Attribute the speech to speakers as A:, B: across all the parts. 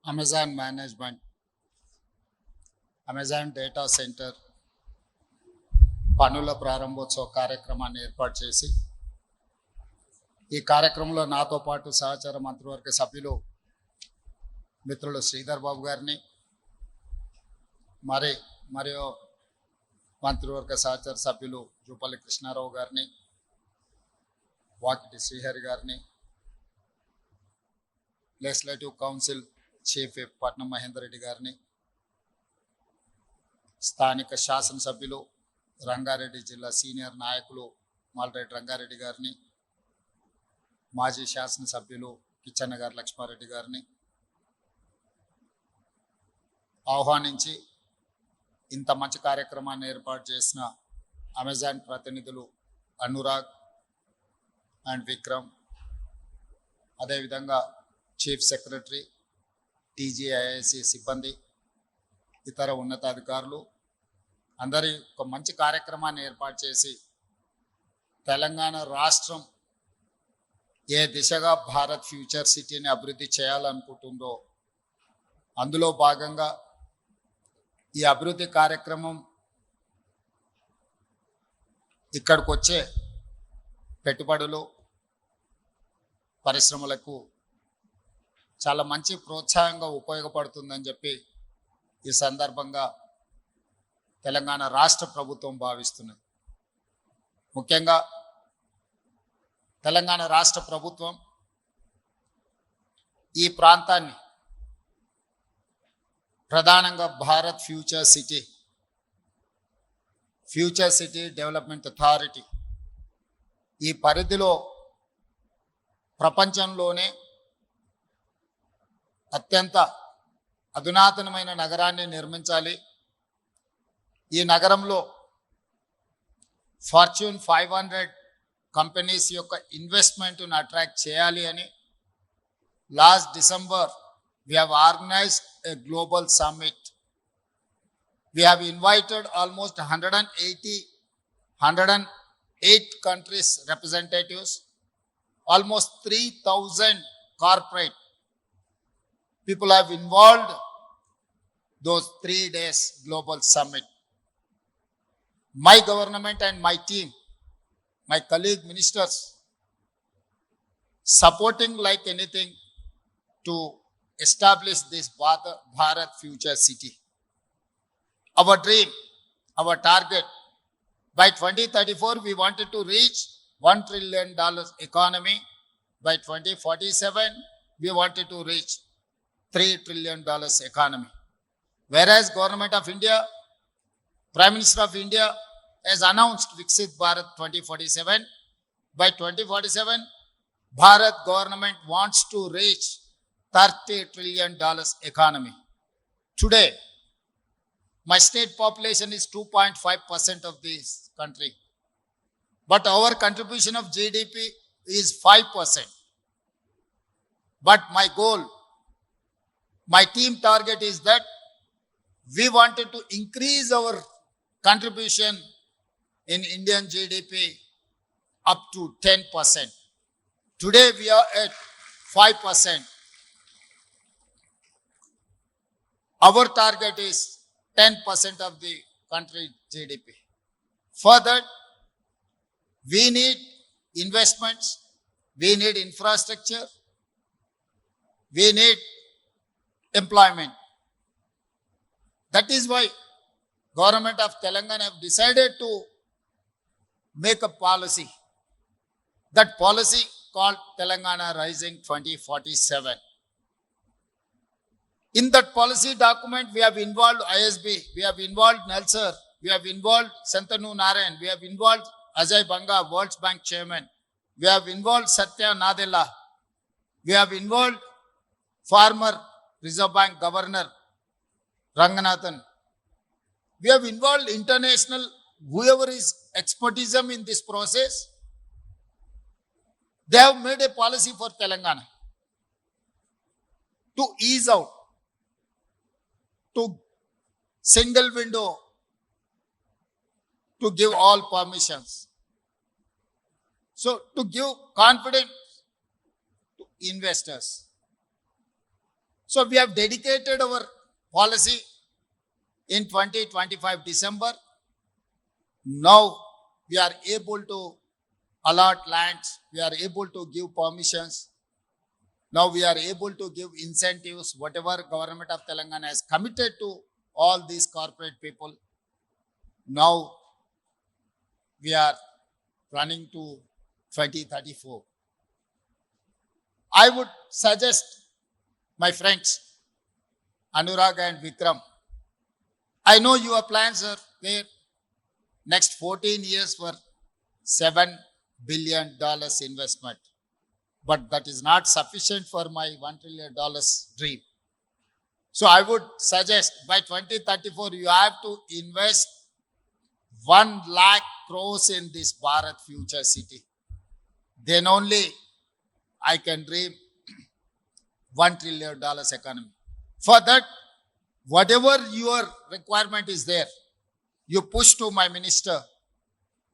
A: Amazon management, Amazon data centre పనుల ప్రారంభోత్సవ కార్యక్రమాన్ని ఏర్పాటు చేసి ఈ కార్యక్రమంలో నాతో పాటు సహచార మంత్రివర్గ సభ్యులు మిత్రులు శ్రీధర్ బాబు గారిని మరియు మంత్రివర్గ సహచార సభ్యులు జూపల్లి కృష్ణారావు గారిని, వాకిటి శ్రీహరి గారిని, లెజిస్లేటివ్ కౌన్సిల్ చీఫ్ విప్ పట్నం మహేందర్ రెడ్డి గారిని, స్థానిక శాసనసభ్యులు రంగారెడ్డి జిల్లా సీనియర్ నాయకులు మాల్రెడ్డి రంగారెడ్డి గారిని, మాజీ శాసనసభ్యులు కిచ్చన్న గారి లక్ష్మారెడ్డి గారిని ఆహ్వానించి ఇంత మంచి కార్యక్రమాన్ని ఏర్పాటు చేసిన అమెజాన్ ప్రతినిధులు అనురాగ్ అండ్ విక్రమ్, అదేవిధంగా చీఫ్ సెక్రటరీ, టీజీఐఐసి సిబ్బంది, ఇతర ఉన్నతాధికారులు అందరి ఒక మంచి కార్యక్రమాన్ని ఏర్పాటు చేసి తెలంగాణ రాష్ట్రం ఏ దిశగా భారత్ ఫ్యూచర్ సిటీని అభివృద్ధి చేయాలనుకుంటుందో అందులో భాగంగా ఈ అభివృద్ధి కార్యక్రమం ఇక్కడికి వచ్చే పెట్టుబడులు, పరిశ్రమలకు చాలా మంచి ప్రోత్సాహంగా ఉపయోగపడుతుందని చెప్పి ఈ సందర్భంగా తెలంగాణ రాష్ట్ర ప్రభుత్వం భావిస్తున్నది. ముఖ్యంగా తెలంగాణ రాష్ట్ర ప్రభుత్వం ఈ ప్రాంతాన్ని ప్రధానంగా Bharat future city development authority ఈ పరిధిలో ప్రపంచంలోనే అత్యంత అధునాతనమైన నగరాన్ని నిర్మించాలి, ఈ నగరంలో ఫార్చ్యూన్ 500 కంపెనీస్ యొక్క ఇన్వెస్ట్మెంట్ను అట్రాక్ట్ చేయాలి అని last December we have organized a global summit. We have invited almost 108 countries representatives, almost 3,000 corporate people have involved those 3 days global summit. My government and my team, my colleague ministers, supporting like anything to establish this Bharat future city. Our dream, our target, by 2034 we wanted to reach $1 trillion economy. By 2047 we wanted to reach $3 trillion economy. Whereas Government of India, Prime Minister of India has announced Viksit Bharat 2047. By 2047, Bharat government wants to reach $30 trillion economy. Today, my state population is 2.5% of this country, but our contribution of GDP is 5%. But my goal, my team target is that we wanted to increase our contribution in Indian GDP up to 10%. Today we are at 5%. Our target is 10% of the country GDP. Further, we need investments, we need infrastructure, we need employment. That is why Government of Telangana have decided to make a policy. That policy called Telangana Rising 2047. In that policy document, we have involved ISB, we have involved Nelsar, we have involved Santanu Narayan, we have involved Ajay Banga, World Bank Chairman, we have involved Satya Nadella, we have involved former Reserve Bank Governor Ranganathan, we have involved international, whoever is expertism in this process. They have made a policy for Telangana to ease out, to single window, to give all permissions. So to give confidence to investors. So we have dedicated our policy in 2025 December. Now we are able to allot lands, we are able to give permissions. Now we are able to give incentives, whatever government of Telangana has committed to all these corporate people. Now we are running to 2034. I would suggest my friends, Anurag and Vikram, I know your plans are there. Next 14 years for $7 billion investment. But that is not sufficient for my $1 trillion dream. So I would suggest by 2034, you have to invest 1 lakh crores in this Bharat Future City. Then only I can dream $1 trillion economy. For that, whatever your requirement is there, you push to my minister.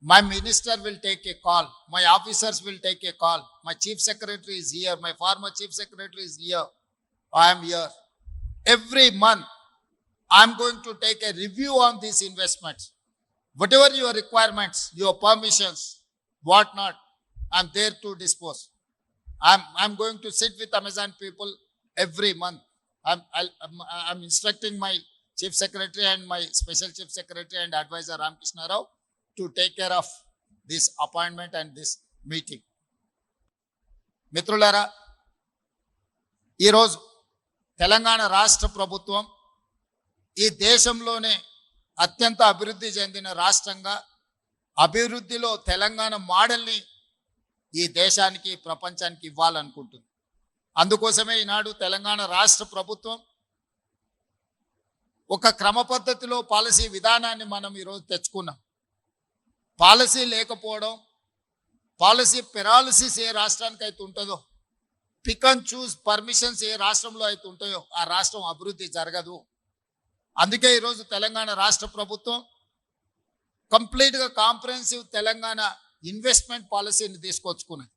A: My minister will take a call. My officers will take a call. My chief secretary is here. My former chief secretary is here. I am here. Every month, I am going to take a review on these investments. Whatever your requirements, your permissions, whatnot, I am there to dispose. I'm going to sit with Amazon people every month. I'm instructing my chief secretary and my special chief secretary and advisor Ramkrishna Rao to take care of this appointment and this meeting. మిత్రులారా, ఈరోజు తెలంగాణ రాష్ట్ర ప్రభుత్వం ఈ దేశంలోనే అత్యంత అభివృద్ధి చెందిన రాష్ట్రంగా అభివృద్ధిలో తెలంగాణ మోడల్ని ఈ దేశానికి ప్రపంచానికి ఇవ్వాలనుకుంటుంది. అందుకోసమే ఈనాడు తెలంగాణ రాష్ట్ర ప్రభుత్వం ఒక క్రమ పద్ధతిలో పాలసీ విధానాన్ని మనం ఈరోజు తెచ్చుకున్నాం. పాలసీ లేకపోవడం, పాలసీ పెరాలసిస్ ఏ రాష్ట్రానికి అయితే ఉంటుందో, పిక్ అండ్ చూస్ పర్మిషన్స్ ఏ రాష్ట్రంలో అయితే ఉంటాయో ఆ రాష్ట్రం అభివృద్ధి జరగదు. అందుకే ఈరోజు తెలంగాణ రాష్ట్ర ప్రభుత్వం కంప్లీట్గా కాంప్రహెన్సివ్ తెలంగాణ ఇన్వెస్ట్మెంట్ పాలసీని తీసుకొచ్చుకున్నది.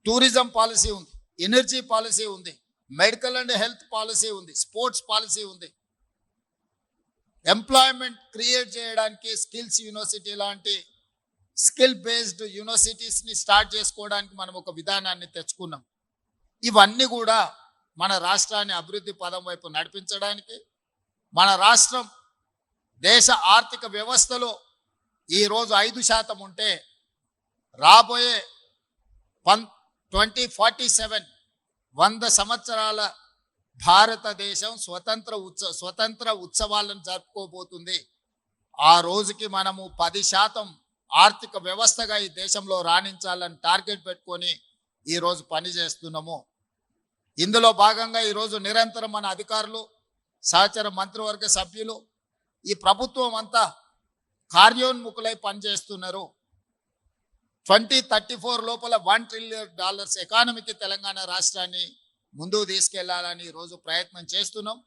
A: టూరిజం పాలసీ ఉంది, ఎనర్జీ పాలసీ ఉంది, మెడికల్ అండ్ హెల్త్ పాలసీ ఉంది, స్పోర్ట్స్ పాలసీ ఉంది. ఎంప్లాయ్మెంట్ క్రియేట్ చేయడానికి స్కిల్స్ యూనివర్సిటీ లాంటి స్కిల్ బేస్డ్ యూనివర్సిటీస్ని స్టార్ట్ చేసుకోవడానికి మనం ఒక విధానాన్ని తెచ్చుకున్నాం. ఇవన్నీ కూడా మన రాష్ట్రాన్ని అభివృద్ధి పదం వైపు నడిపించడానికి, మన రాష్ట్రం దేశ ఆర్థిక వ్యవస్థలో ఈరోజు 5% ఉంటే రాబోయే 2047 100 సంవత్సరాల భారతదేశం స్వతంత్ర ఉత్సవాలను జరుపుకోబోతుంది. ఆ రోజుకి మనము 10% ఆర్థిక వ్యవస్థగా ఈ దేశంలో రాణించాలని టార్గెట్ పెట్టుకొని ఈరోజు పని చేస్తున్నాము. ఇందులో భాగంగా ఈరోజు నిరంతరం మన అధికారులు, సహచర మంత్రివర్గ సభ్యులు, ఈ ప్రభుత్వం అంతా కార్యోన్ముఖులై పనిచేస్తున్నారు. 2034 లోపల $1 trillion ఎకానమీకి తెలంగాణ రాష్ట్రాన్ని ముందుకు తీసుకెళ్లాలని ఈరోజు ప్రయత్నం చేస్తున్నాం.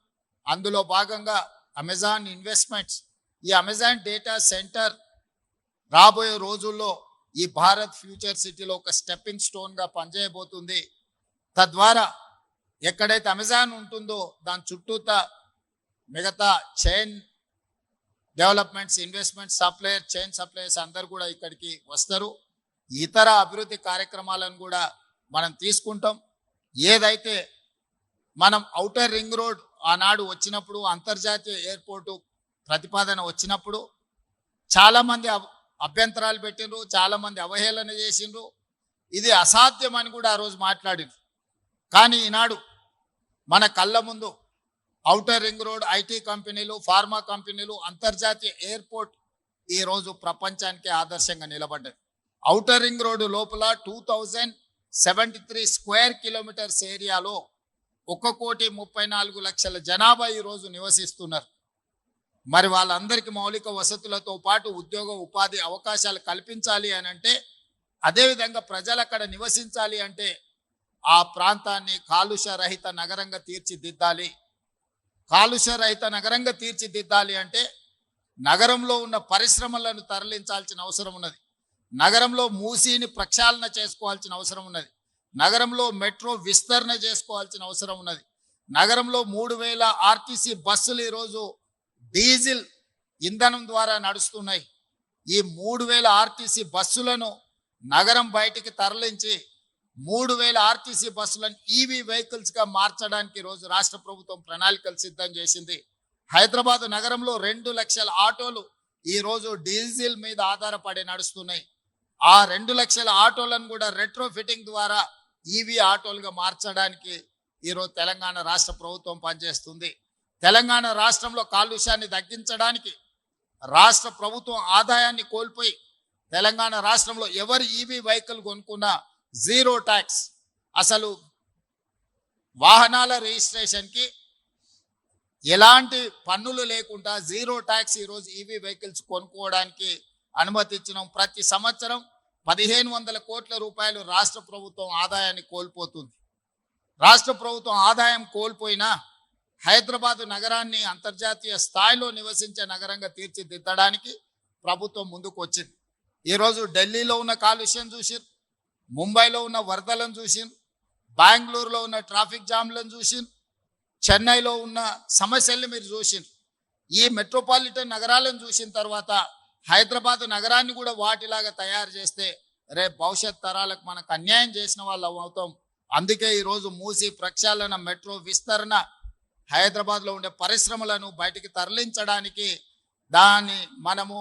A: అందులో భాగంగా అమెజాన్ ఇన్వెస్ట్మెంట్స్, ఈ అమెజాన్ డేటా సెంటర్ రాబోయే రోజుల్లో ఈ భారత్ ఫ్యూచర్ సిటీలో ఒక స్టెప్పింగ్ స్టోన్గా పనిచేయబోతుంది. తద్వారా ఎక్కడైతే అమెజాన్ ఉంటుందో దాని చుట్టూతా మిగతా chain developments, investments, chain suppliers అందరు కూడా ఇక్కడికి వస్తారు. ఇతర అభివృద్ధి కార్యక్రమాలను కూడా మనం తీసుకుంటాం. ఏదైతే మనం ఔటర్ రింగ్ రోడ్ ఆనాడు వచ్చినప్పుడు, అంతర్జాతీయ ఎయిర్పోర్టు ప్రతిపాదన వచ్చినప్పుడు చాలామంది అభ్యంతరాలు పెట్టిండ్రు, చాలామంది అవహేళన చేసిండ్రు. ఇది అసాధ్యం అని కూడా ఆ రోజు మాట్లాడిండ్రు. కానీ ఈనాడు మన కళ్ళ ముందు ఔటర్ రింగ్ రోడ్, ఐటీ కంపెనీలు, ఫార్మా కంపెనీలు, అంతర్జాతీయ ఎయిర్పోర్ట్ ఈరోజు ప్రపంచానికి ఆదర్శంగా నిలబడ్డాయి. ఔటర్ రింగ్ రోడ్డు లోపల 2073 స్క్వేర్ కిలోమీటర్స్ ఏరియాలో 1,34,00,000 జనాభా ఈరోజు నివసిస్తున్నారు. మరి వాళ్ళందరికీ మౌలిక వసతులతో పాటు ఉద్యోగ ఉపాధి అవకాశాలు కల్పించాలి అని అంటే, అదేవిధంగా ప్రజలు అక్కడ నివసించాలి అంటే ఆ ప్రాంతాన్ని కాలుష్య రహిత నగరంగా తీర్చిదిద్దాలి. కాలుష్య రహిత నగరంగా తీర్చిదిద్దాలి అంటే నగరంలో ఉన్న పరిశ్రమలను తరలించాల్సిన అవసరం ఉన్నది. నగరంలో మూసీని ప్రక్షాళన చేసుకోవాల్సిన అవసరం ఉన్నది. నగరంలో మెట్రో విస్తరణ చేసుకోవాల్సిన అవసరం ఉన్నది. నగరంలో 3000 ఆర్టీసీ బస్సులు ఈరోజు డీజిల్ ఇంధనం ద్వారా నడుస్తున్నాయి. ఈ 3000 ఆర్టీసీ బస్సులను నగరం బయటికి తరలించి 3000 ఆర్టీసీ బస్సులను ఈవీ వెహికల్స్ గా మార్చడానికి ఈరోజు రాష్ట్ర ప్రభుత్వం ప్రణాళికలు సిద్ధం చేసింది. హైదరాబాద్ నగరంలో 2 లక్షల ఆటోలు ఈరోజు డీజిల్ మీద ఆధారపడి నడుస్తున్నాయి. ఆ 2 లక్షల ఆటోలను కూడా రెట్రో ఫిట్టింగ్ ద్వారా ఈవీ ఆటోలుగా మార్చడానికి ఈరోజు తెలంగాణ రాష్ట్ర ప్రభుత్వం పనిచేస్తుంది. తెలంగాణ రాష్ట్రంలో కాలుష్యాన్ని తగ్గించడానికి రాష్ట్ర ప్రభుత్వం ఆదాయాన్ని కోల్పోయి తెలంగాణ రాష్ట్రంలో ఎవరు ఈవీ వెహికల్ కొనుక్కున్నా జీరో ట్యాక్స్, అసలు వాహనాల రిజిస్ట్రేషన్కి ఎలాంటి పన్నులు లేకుండా జీరో ట్యాక్స్ ఈరోజు ఈవీ వెహికల్స్ కొనుక్కోవడానికి అనుమతి ఇచ్చినాం. ప్రతి సంవత్సరం 1500 కోట్ల రూపాయలు రాష్ట్ర ప్రభుత్వం ఆదాయాన్ని కోల్పోతుంది. రాష్ట్ర ప్రభుత్వం ఆదాయం కోల్పోయినా హైదరాబాదు నగరాన్ని అంతర్జాతీయ స్థాయిలో నివసించే నగరంగా తీర్చిదిద్దడానికి ప్రభుత్వం ముందుకు వచ్చింది. ఈరోజు ఢిల్లీలో ఉన్న కాలుష్యం చూసిరు, ముంబైలో ఉన్న వరదలను చూసిరు, బెంగళూరులో ఉన్న ట్రాఫిక్ జామ్లను చూసిరు, చెన్నైలో ఉన్న సమస్యల్ని మీరు చూసిరు. ఈ మెట్రోపాలిటన్ నగరాలను చూసిన తర్వాత హైదరాబాద్ నగరాన్ని కూడా వాటిలాగా తయారు చేస్తే రేపు భవిష్యత్ తరాలకు మనకు అన్యాయం చేసిన వాళ్ళం అవుతాం. అందుకే ఈరోజు మూసి ప్రక్షాళన, మెట్రో విస్తరణ, హైదరాబాద్లో ఉండే పరిశ్రమలను బయటికి తరలించడానికి దాన్ని మనము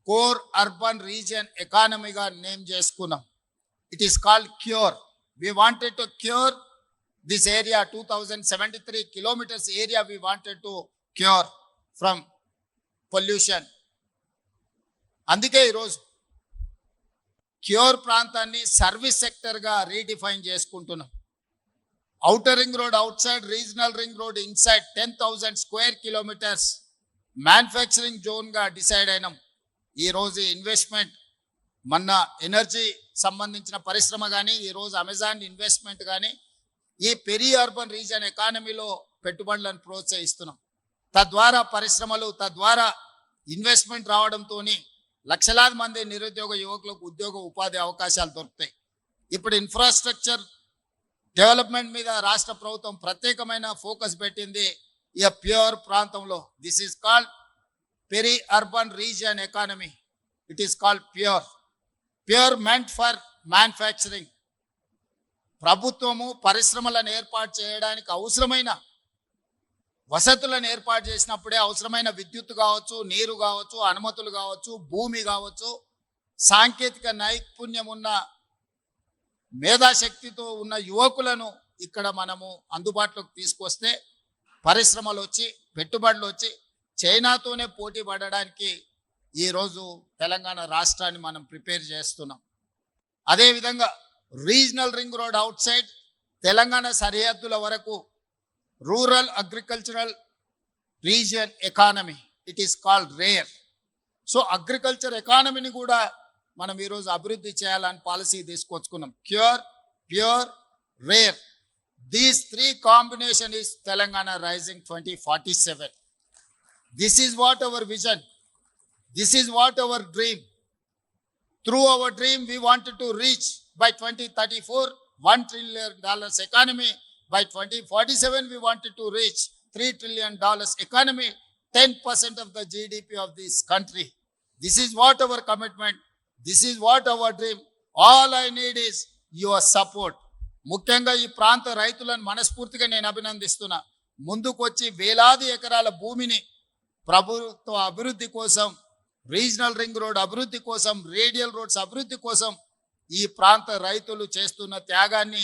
A: కోర్ అర్బన్ రీజియన్ ఎకానమీగా నేమ్ చేసుకున్నాం. It is called cure. We wanted to cure this area, 2073 kilometers area we wanted to cure from pollution. అందుకే ఈరోజు క్యూర్ ప్రాంతాన్ని సర్వీస్ సెక్టర్గా రీడిఫైన్ చేసుకుంటున్నాం. Outer ring road outside, regional ring road inside 10,000 square kilometres manufacturing జోన్గా decide అయినాం. ఈరోజు investment మొన్న energy సంబంధించిన పరిశ్రమ కానీ, ఈరోజు అమెజాన్ ఇన్వెస్ట్మెంట్ కానీ ఈ పెరి అర్బన్ రీజియన్ ఎకానమీలో పెట్టుబడులను ప్రోత్సహిస్తున్నాం. తద్వారా పరిశ్రమలు, తద్వారా ఇన్వెస్ట్మెంట్ రావడంతో లక్షలాది మంది నిరుద్యోగ యువకులకు ఉద్యోగ ఉపాధి అవకాశాలు దొరుకుతాయి. ఇప్పుడు ఇన్ఫ్రాస్ట్రక్చర్ డెవలప్మెంట్ మీద రాష్ట్ర ప్రభుత్వం ప్రత్యేకమైన ఫోకస్ పెట్టింది. ఈ ప్యూర్ ప్రాంతంలో this is called peri urban region economy. It is called pure. Pure meant for manufacturing. ప్రభుత్వము పరిశ్రమలను ఏర్పాటు చేయడానికి అవసరమైన వసతులను ఏర్పాటు చేసినప్పుడే అవసరమైన విద్యుత్ కావచ్చు, నీరు కావచ్చు, అనుమతులు కావచ్చు, భూమి కావచ్చు, సాంకేతిక నైపుణ్యం ఉన్న మేధాశక్తితో ఉన్న యువకులను ఇక్కడ మనము అందుబాటులోకి తీసుకొస్తే పరిశ్రమలు వచ్చి, పెట్టుబడులు వచ్చి చైనాతోనే పోటీ పడడానికి ఈరోజు తెలంగాణ రాష్ట్రాన్ని మనం ప్రిపేర్ చేస్తున్నాం. అదేవిధంగా regional ring road outside Telangana సరిహద్దుల వరకు rural agricultural region economy, it is called rare. So agriculture ఎకానమీని కూడా మనం ఈరోజు అభివృద్ధి చేయాలని పాలసీ తీసుకొచ్చుకున్నాం. Cure, pure, rare, these 3 combination is Telangana rising 2047. This is what our vision. This is what our dream. Through our dream, we wanted to reach by 2034 $1 trillion economy. By 2047, we wanted to reach $3 trillion economy, 10% of the GDP of this country. This is what our commitment. This is what our dream. All I need is your support. ముఖ్యంగా ఈ ప్రాంత రైతులను మనస్ఫూర్తిగా నేను అభినందిస్తున్నా. ముందుకొచ్చి వేలాది ఎకరాల భూమిని ప్రభుత్వ అభివృద్ధి కోసం, రీజనల్ రింగ్ రోడ్ అభివృద్ధి కోసం, రేడియల్ రోడ్స్ అభివృద్ధి కోసం ఈ ప్రాంత రైతులు చేస్తున్న త్యాగాన్ని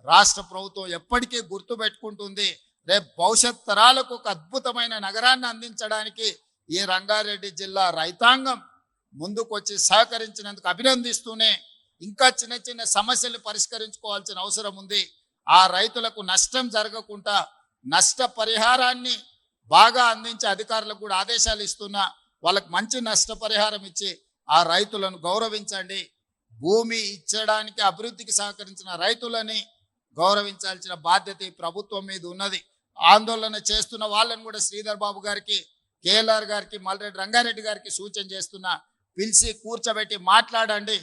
A: రాష్ట్ర ప్రభుత్వం ఎప్పటికీ గుర్తుపెట్టుకుంటుంది. రేపు భవిష్యత్ తరాలకు ఒక అద్భుతమైన నగరాన్ని అందించడానికి ఈ రంగారెడ్డి జిల్లా రైతాంగం ముందుకొచ్చి సహకరించినందుకు అభినందిస్తూనే ఇంకా చిన్న చిన్న సమస్యలు పరిష్కరించుకోవాల్సిన అవసరం ఉంది. ఆ రైతులకు నష్టం జరగకుండా నష్ట పరిహారాన్ని బాగా అందించే అధికారులకు కూడా ఆదేశాలు ఇస్తున్నా. వాళ్ళకు మంచి నష్టపరిహారం ఇచ్చి ఆ రైతులను గౌరవించండి. భూమి ఇచ్చడానికి అభివృద్ధికి సహకరించిన రైతులని గౌరవించాల్సిన బాధ్యత ఈ ప్రభుత్వం మీద ఉన్నది. ఆందోళన చేస్తున్న వాళ్ళని కూడా శ్రీధర్ బాబు గారికి, కేఎల్ఆర్ గారికి, మల్రెడ్డి రంగారెడ్డి గారికి సూచన చేస్తున్నా. పిలిచి కూర్చోబెట్టి మాట్లాడండి,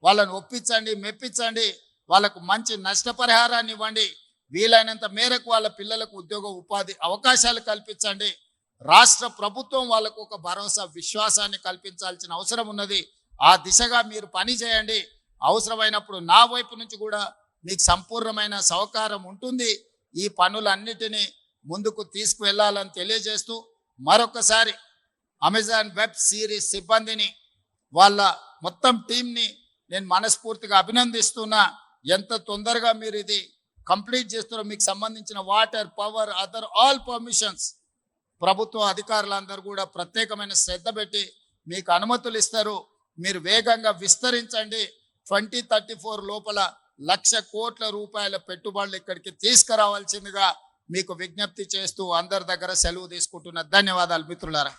A: వాళ్ళని ఒప్పించండి, మెప్పించండి, వాళ్ళకు మంచి నష్టపరిహారాన్ని ఇవ్వండి. వీలైనంత మేరకు వాళ్ళ పిల్లలకు ఉద్యోగ ఉపాధి అవకాశాలు కల్పించండి. రాష్ట్ర ప్రభుత్వం వాళ్ళకు ఒక భరోసా విశ్వాసాన్ని కల్పించాల్సిన అవసరం ఉన్నది. ఆ దిశగా మీరు పని చేయండి. అవసరమైనప్పుడు నా వైపు నుంచి కూడా మీకు సంపూర్ణమైన సహకారం ఉంటుంది. ఈ పనులన్నిటినీ ముందుకు తీసుకువెళ్ళాలని తెలియజేస్తూ మరొకసారి అమెజాన్ వెబ్ సిరీస్ సిబ్బందిని వాళ్ళ మొత్తం టీంని నేను మనస్ఫూర్తిగా అభినందిస్తున్నా. ఎంత తొందరగా మీరు ఇది కంప్లీట్ చేస్తున్నారో, మీకు సంబంధించిన water, power, other all permissions ప్రభుత్వ అధికారులందరూ కూడా ప్రత్యేకమైన శ్రద్ధ పెట్టి మీకు అనుమతులు ఇస్తారు. మీరు వేగంగా విస్తరించండి. 2034 లోపల 1,00,000 కోట్ల రూపాయల పెట్టుబడులు ఇక్కడికి తీసుకురావాల్సిందిగా మీకు విజ్ఞప్తి చేస్తూ అందరి దగ్గర సెలవు తీసుకుంటున్న ధన్యవాదాలు మిత్రులారా.